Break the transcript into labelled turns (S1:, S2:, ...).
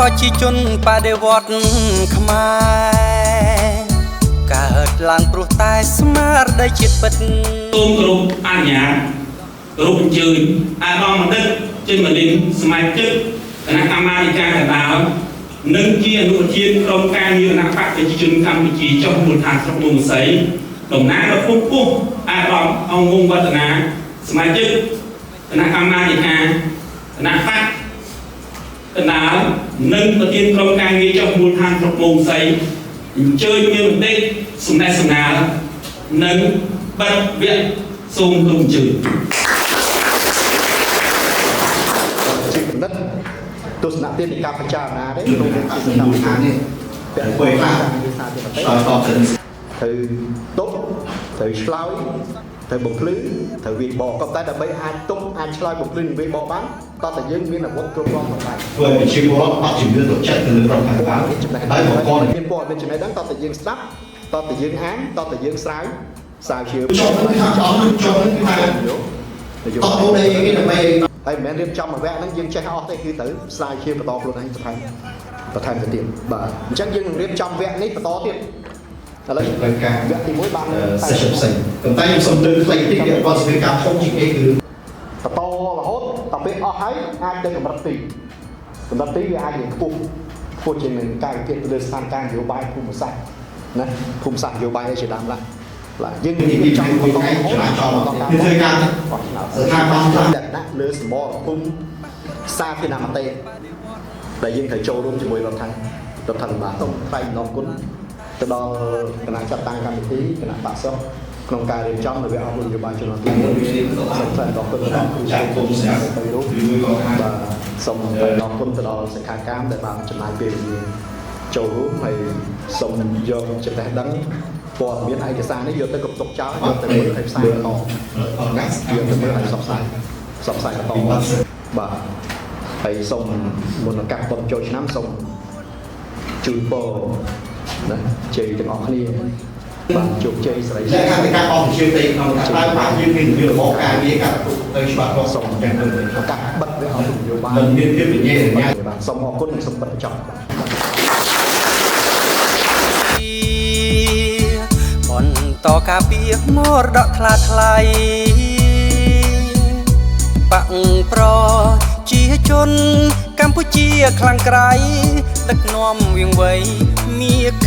S1: ប្រជាជនបដិវត្តខ្មែរកើតឡើងព្រោះតែស្មារតីជាតិពិត
S2: សូមគោរពអនុញ្ញាតគោរពអញ្ជើញអាដាមបណ្ឌិតចេញមកលេងសមាជិកគណៈកម្មាធិការកណ្ដាលនិងជាអនុប្រធានក្រុមការងារគណៈបកប្រជាជនកម្ពុជាចុះមូលដ្ឋានស្រុកមុំសីតំណាងរដ្ឋពុះអាដាមអង្គងវឌ្ឍនាសមាជិកគណៈកម្មាធិការគណៈបកកណ្ដាលនិងប្រធានក្រុមការងារចុះមូលដ្ឋានស្រុកមុំសីអញ្ជើញមានមតិសំណេះសំណាលនិងបិទវគ្គសូមគោរពអញ្ជើញ
S3: ជាគណិតទស្សនៈទៀតនៃការពិចារណាទេក្នុងកម្មវិធីនេះពាក់ព័ន្ធនឹងការវិសាស្ត្រទេត្រូវទុកត្រូវឆ្លើយត្រូវបំភ្លឺត្រូវវាយបកក៏តែដើម្បីអាចទុកអាចឆ្លើយបំភ្លឺនិងវាយបកបានតោះតែយើងមានអាវុធគ្រប់គ្រាន់ប៉ុណ្ណឹងធ្វើឲ្យជាពលរដ្ឋអត់ជំនឿទុកចិត្តទៅលើរដ្ឋាភិបាលហើយបងប្អូនមានព័ត៌មានចំណេះដឹងតោះតែយើងស្ដាប់តោះតែយើងអានតោះតែយើងស្រាវជ្រាវចូលនឹងថាអត់នឹងចូលនឹងថាតោះអូនឯងដើម្បីហើយមិនមែនរៀបចំមួយវគ្គហ្នឹងយើងចេះអស់ទេគឺត្រូវស្រាវជ្រាវបន្តខ្លួនឯងបន្ថែមទៅទៀតបាទអញ្ចឹងយើងនឹងរៀបចំវគ្គនេះបន្តទៀតឥឡូវត្រូវការវគ្គទី1បានតែផ្សេងតែខ្ញុំសូមលើកខ្លីតិចពីវត្តវិការធំជាងគេគឺបន្តរហូតដល់ពេលអស់ហើយអាចទៅកម្រិត2វាអាចនឹងខ្ពស់ជាងនឹងការវិភាគលើស្ថានភាពនយោបាយភូមិសាស្ត្រណាភូមិសាស្ត្រនយោបាយឯជាដើមឡើយយើងនិយាយចំបន្តចរាចរណ៍គឺធ្វើការស្ថាប័នខ្លះដាក់លើសមរភូមិសាធារណមតិដែលយើងត្រូវចូលរួមជាមួយរដ្ឋាភិបាលសូមថ្លែងអំណរគុណទៅដល់គណៈចាត់តាំងកម្មវិធីគណៈបក្សសុខក្នុងការរៀបចំនៅវគ្គអប់រំនយោបាយជំនាន់ទី1សូមថ្លែងអំណរគុណដល់គ្រូចាស់គុំស្រាប់ទៅរូបបាទសូមថ្លែងអំណរគុណទៅដល់សិក្ខាកាមដែលបានចំណាយពេលវេលាចូលរួមហើយសូមយកចំណេះដឹងព័ត៌មានឯកសារនេះយកទៅកំទុកចោលយកទៅមើលឲ្យផ្សាយបន្តណាយកទៅមើលឲ្យផ្សព្វផ្សាយបន្តបាទហើយសូមមុនឱកាសបុណ្យចូលឆ្នាំសូមជូនពរណាជ័យទាំងអស់គ្នាបាទជោគជ័យស្រីលក្ខណៈការអស់ជាទីក្នុងការបើយើងមានរបបការងារការទៅច្បាប់របស់សូមយ៉ាងឱកាសបិទវាអស់នយោបាយមានភាពវិញ្ញាណបាទសូមអរគុណនិងសូមបិទបញ្ចប់
S1: បន្តការពារមរតកថ្លៃបាក់ប្រជាជនកម្ពុជាខ្លាំងក្រៃដឹកនាំវៀងវៃមាគ